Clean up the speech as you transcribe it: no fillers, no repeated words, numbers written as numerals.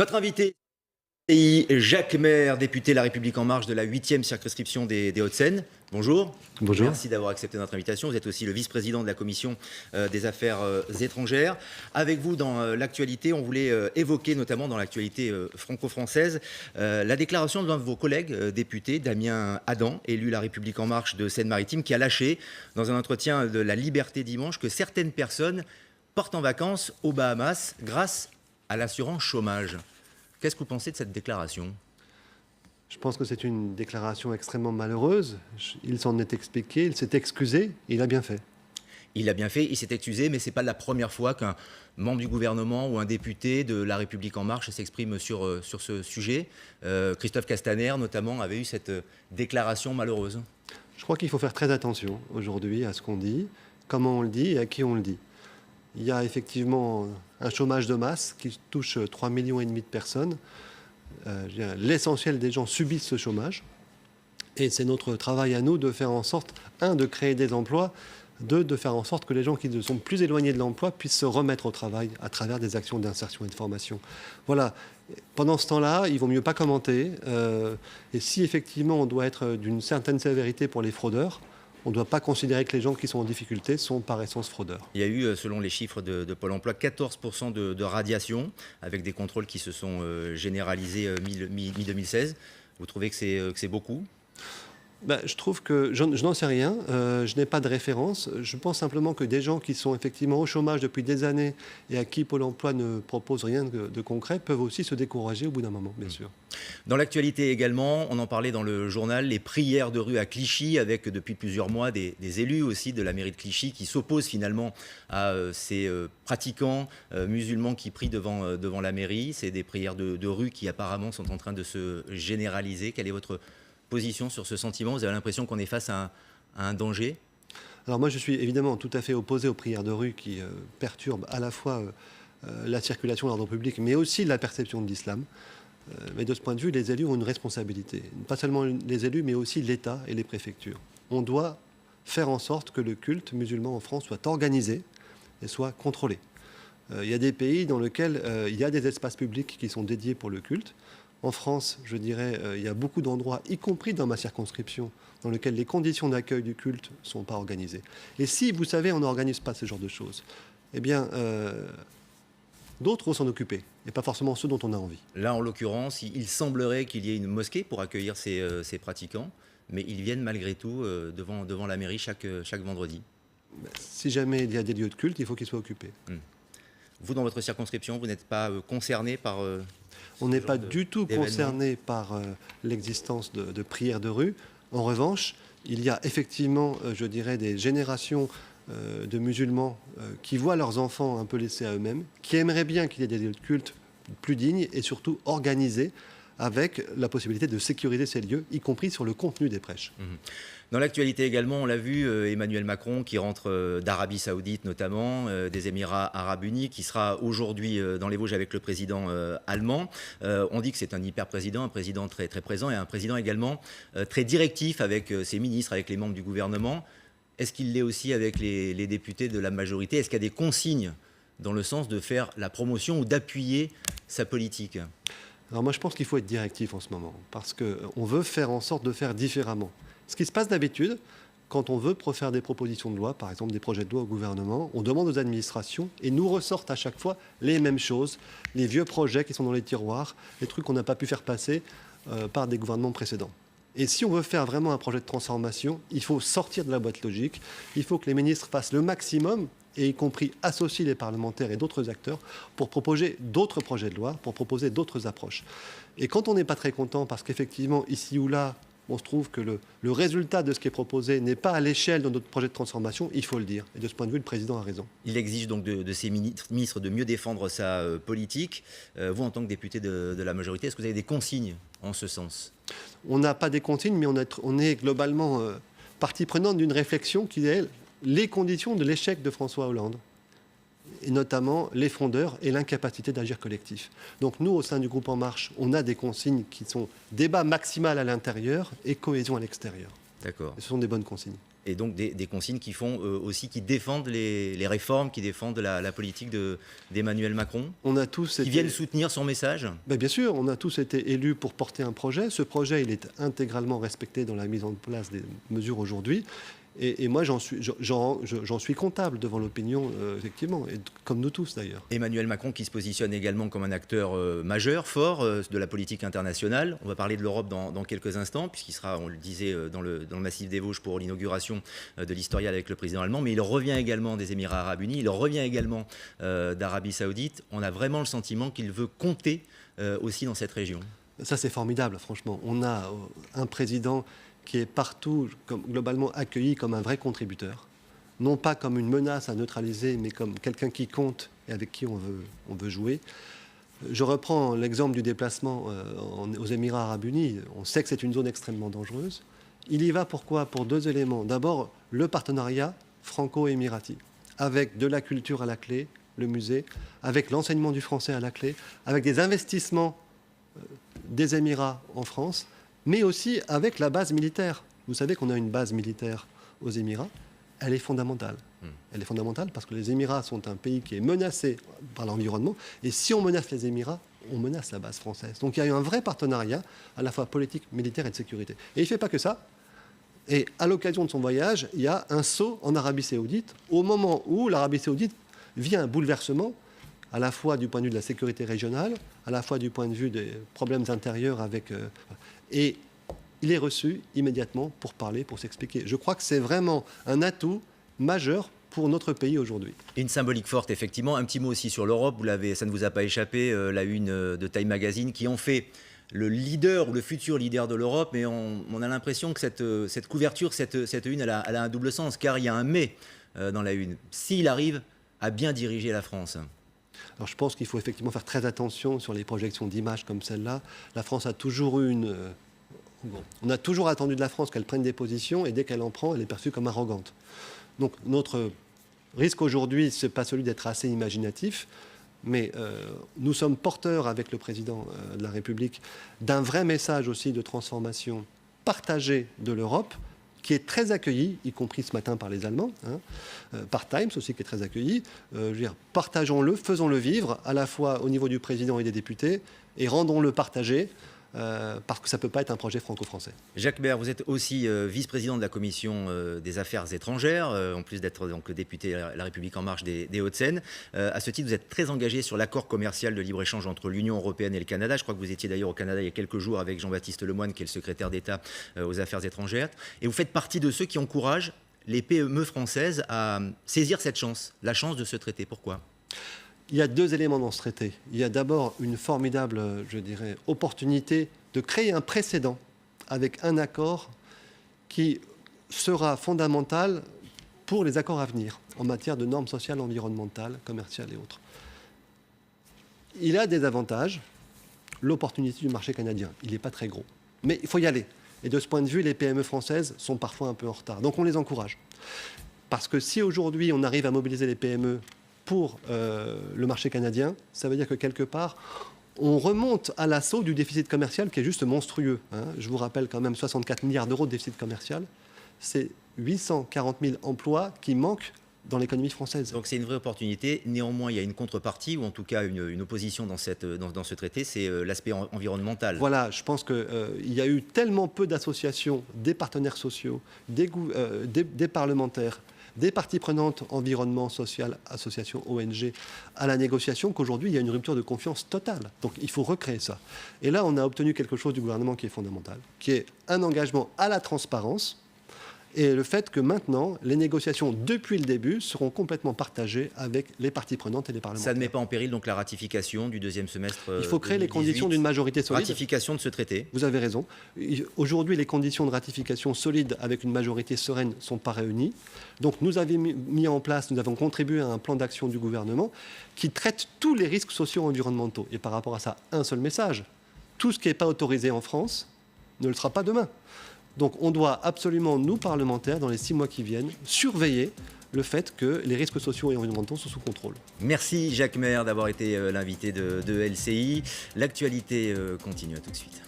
Notre invité, Jacques Maire, député La République En Marche de la 8e circonscription des Hauts-de-Seine. Bonjour. Bonjour. Merci d'avoir accepté notre invitation. Vous êtes aussi le vice-président de la commission des affaires étrangères. Avec vous, dans l'actualité, on voulait évoquer, notamment dans l'actualité franco-française, la déclaration de l'un de vos collègues députés, Damien Adam, élu La République En Marche de Seine-Maritime, qui a lâché, dans un entretien de La Liberté dimanche, que certaines personnes partent en vacances aux Bahamas grâce à l'assurance chômage. Qu'est-ce que vous pensez de cette déclaration ? Je pense que c'est une déclaration extrêmement malheureuse. Il s'en est expliqué, il s'est excusé, et il a bien fait. Il a bien fait, il s'est excusé, mais ce n'est pas la première fois qu'un membre du gouvernement ou un député de La République En Marche s'exprime sur ce sujet. Christophe Castaner, notamment, avait eu cette déclaration malheureuse. Je crois qu'il faut faire très attention aujourd'hui à ce qu'on dit, comment on le dit et à qui on le dit. Il y a effectivement un chômage de masse qui touche 3,5 millions de personnes. L'essentiel des gens subissent ce chômage. Et c'est notre travail à nous de faire en sorte, de créer des emplois, de faire en sorte que les gens qui sont plus éloignés de l'emploi puissent se remettre au travail à travers des actions d'insertion et de formation. Voilà. Pendant ce temps-là, il ne vaut mieux pas commenter. Et si effectivement on doit être d'une certaine sévérité pour les fraudeurs, on ne doit pas considérer que les gens qui sont en difficulté sont par essence fraudeurs. Il y a eu, selon les chiffres de Pôle emploi, 14% de radiation, avec des contrôles qui se sont généralisés mi-2016. Vous trouvez que c'est beaucoup ? Je trouve que je n'en sais rien, je n'ai pas de référence. Je pense simplement que des gens qui sont effectivement au chômage depuis des années et à qui Pôle emploi ne propose rien de concret peuvent aussi se décourager au bout d'un moment, bien sûr. Dans l'actualité également, on en parlait dans le journal, les prières de rue à Clichy, avec depuis plusieurs mois des élus aussi de la mairie de Clichy qui s'opposent finalement à ces pratiquants musulmans qui prient devant la mairie. C'est des prières de rue qui apparemment sont en train de se généraliser. Quelle est votre position sur ce sentiment ? Vous avez l'impression qu'on est face à un danger ? Alors moi, je suis évidemment tout à fait opposé aux prières de rue qui perturbent à la fois la circulation de l'ordre public, mais aussi la perception de l'islam. Mais de ce point de vue, les élus ont une responsabilité. Pas seulement les élus, mais aussi l'État et les préfectures. On doit faire en sorte que le culte musulman en France soit organisé et soit contrôlé. Il y a des pays dans lesquels il y a des espaces publics qui sont dédiés pour le culte. En France, je dirais, il y a beaucoup d'endroits, y compris dans ma circonscription, dans lesquels les conditions d'accueil du culte ne sont pas organisées. Et si, vous savez, on n'organise pas ce genre de choses, eh bien, d'autres vont s'en occuper, et pas forcément ceux dont on a envie. Là, en l'occurrence, il semblerait qu'il y ait une mosquée pour accueillir ces pratiquants, mais ils viennent malgré tout devant la mairie chaque vendredi. Si jamais il y a des lieux de culte, il faut qu'ils soient occupés. Vous, dans votre circonscription, vous n'êtes pas concerné par... On n'est pas du tout concerné par l'existence de prières de rue. En revanche, il y a effectivement, je dirais, des générations de musulmans qui voient leurs enfants un peu laissés à eux-mêmes, qui aimeraient bien qu'il y ait des lieux de culte plus dignes et surtout organisés, avec la possibilité de sécuriser ces lieux, y compris sur le contenu des prêches. Dans l'actualité également, on l'a vu, Emmanuel Macron qui rentre d'Arabie Saoudite notamment, des Émirats Arabes Unis, qui sera aujourd'hui dans les Vosges avec le président allemand. On dit que c'est un hyper-président, un président très, très présent et un président également très directif avec ses ministres, avec les membres du gouvernement. Est-ce qu'il l'est aussi avec les députés de la majorité ? Est-ce qu'il y a des consignes dans le sens de faire la promotion ou d'appuyer sa politique ? Alors moi, je pense qu'il faut être directif en ce moment, parce qu'on veut faire en sorte de faire différemment. Ce qui se passe d'habitude, quand on veut faire des propositions de loi, par exemple des projets de loi au gouvernement, on demande aux administrations et nous ressortent à chaque fois les mêmes choses, les vieux projets qui sont dans les tiroirs, les trucs qu'on n'a pas pu faire passer par des gouvernements précédents. Et si on veut faire vraiment un projet de transformation, il faut sortir de la boîte logique, il faut que les ministres fassent le maximum, et y compris associer les parlementaires et d'autres acteurs pour proposer d'autres projets de loi, pour proposer d'autres approches. Et quand on n'est pas très content, parce qu'effectivement, ici ou là, on se trouve que le résultat de ce qui est proposé n'est pas à l'échelle de notre projet de transformation, il faut le dire. Et de ce point de vue, le président a raison. Il exige donc de ses ministres de mieux défendre sa politique. Vous, en tant que député de la majorité, est-ce que vous avez des consignes en ce sens ? On n'a pas des consignes, mais on est globalement partie prenante d'une réflexion qui est les conditions de l'échec de François Hollande, et notamment les frondeurs et l'incapacité d'agir collectif. Donc nous, au sein du groupe En Marche, on a des consignes qui sont débat maximal à l'intérieur et cohésion à l'extérieur. D'accord. Et ce sont des bonnes consignes. Et donc des consignes qui font aussi, qui défendent les réformes, qui défendent la politique d'Emmanuel Macron, On a tous qui viennent soutenir son message. Ben bien sûr, on a tous été élus pour porter un projet. Ce projet, il est intégralement respecté dans la mise en place des mesures aujourd'hui. Et moi, j'en suis comptable devant l'opinion, effectivement, et comme nous tous d'ailleurs. Emmanuel Macron qui se positionne également comme un acteur majeur, fort de la politique internationale. On va parler de l'Europe dans quelques instants, puisqu'il sera, on le disait, dans le massif des Vosges pour l'inauguration de l'Historial avec le président allemand. Mais il revient également des Émirats arabes unis, il revient également d'Arabie saoudite. On a vraiment le sentiment qu'il veut compter aussi dans cette région. Ça, c'est formidable, franchement. On a un président qui est partout, globalement accueilli comme un vrai contributeur, non pas comme une menace à neutraliser, mais comme quelqu'un qui compte et avec qui on veut jouer. Je reprends l'exemple du déplacement aux Émirats arabes unis. On sait que c'est une zone extrêmement dangereuse. Il y va pourquoi? Pour deux éléments. D'abord, le partenariat franco-émirati, avec de la culture à la clé, le musée, avec l'enseignement du français à la clé, avec des investissements des Émirats en France, mais aussi avec la base militaire. Vous savez qu'on a une base militaire aux Émirats. Elle est fondamentale. Elle est fondamentale parce que les Émirats sont un pays qui est menacé par l'environnement. Et si on menace les Émirats, on menace la base française. Donc il y a eu un vrai partenariat, à la fois politique, militaire et de sécurité. Et il ne fait pas que ça. Et à l'occasion de son voyage, il y a un saut en Arabie saoudite, au moment où l'Arabie saoudite vit un bouleversement, à la fois du point de vue de la sécurité régionale, à la fois du point de vue des problèmes intérieurs avec... Et il est reçu immédiatement pour parler, pour s'expliquer. Je crois que c'est vraiment un atout majeur pour notre pays aujourd'hui. Une symbolique forte, effectivement. Un petit mot aussi sur l'Europe. Ça ne vous a pas échappé, la une de Time Magazine, qui en fait le leader ou le futur leader de l'Europe. Mais on a l'impression que cette couverture, cette une, elle a un double sens, car il y a un mais dans la une. S'il arrive à bien diriger la France. Alors je pense qu'il faut effectivement faire très attention sur les projections d'images comme celle-là. La France a toujours eu on a toujours attendu de la France qu'elle prenne des positions et dès qu'elle en prend, elle est perçue comme arrogante. Donc notre risque aujourd'hui, ce n'est pas celui d'être assez imaginatif, mais nous sommes porteurs avec le président de la République d'un vrai message aussi de transformation partagée de l'Europe, qui est très accueilli, y compris ce matin par les Allemands, par Times aussi qui est très accueilli. Je veux dire, partageons-le, faisons-le vivre, à la fois au niveau du président et des députés, et rendons-le partagé, parce que ça ne peut pas être un projet franco-français. Jacques Maire, vous êtes aussi vice-président de la commission des affaires étrangères, en plus d'être donc député La République En Marche des Hauts-de-Seine. À ce titre, vous êtes très engagé sur l'accord commercial de libre-échange entre l'Union européenne et le Canada. Je crois que vous étiez d'ailleurs au Canada il y a quelques jours avec Jean-Baptiste Lemoyne, qui est le secrétaire d'État aux affaires étrangères. Et vous faites partie de ceux qui encouragent les PME françaises à saisir cette chance, la chance de ce traité. Pourquoi ? Il y a deux éléments dans ce traité. Il y a d'abord une formidable, je dirais, opportunité de créer un précédent avec un accord qui sera fondamental pour les accords à venir en matière de normes sociales, environnementales, commerciales et autres. Il a des avantages. L'opportunité du marché canadien, il n'est pas très gros. Mais il faut y aller. Et de ce point de vue, les PME françaises sont parfois un peu en retard. Donc on les encourage. Parce que si aujourd'hui on arrive à mobiliser les PME pour le marché canadien, ça veut dire que quelque part, on remonte à l'assaut du déficit commercial qui est juste monstrueux. Je vous rappelle quand même 64 milliards d'euros de déficit commercial. C'est 840 000 emplois qui manquent dans l'économie française. Donc c'est une vraie opportunité. Néanmoins, il y a une contrepartie, ou en tout cas une opposition dans ce traité, c'est l'aspect environnemental. Voilà, je pense qu'il y a eu tellement peu d'associations, des partenaires sociaux, des parlementaires, des parties prenantes, environnement, social, associations, ONG, à la négociation, qu'aujourd'hui, il y a une rupture de confiance totale. Donc, il faut recréer ça. Et là, on a obtenu quelque chose du gouvernement qui est fondamental, qui est un engagement à la transparence et le fait que maintenant, les négociations, depuis le début, seront complètement partagées avec les parties prenantes et les parlementaires. Ça ne met pas en péril donc la ratification du deuxième semestre 2018. Il faut créer les conditions d'une majorité solide. Ratification de ce traité. Vous avez raison. Aujourd'hui, les conditions de ratification solide avec une majorité sereine ne sont pas réunies. Donc nous avons mis en place, nous avons contribué à un plan d'action du gouvernement qui traite tous les risques sociaux et environnementaux. Et par rapport à ça, un seul message. Tout ce qui n'est pas autorisé en France ne le sera pas demain. Donc on doit absolument, nous parlementaires, dans les 6 mois qui viennent, surveiller le fait que les risques sociaux et environnementaux sont sous contrôle. Merci Jacques Maire d'avoir été l'invité de LCI. L'actualité continue, à tout de suite.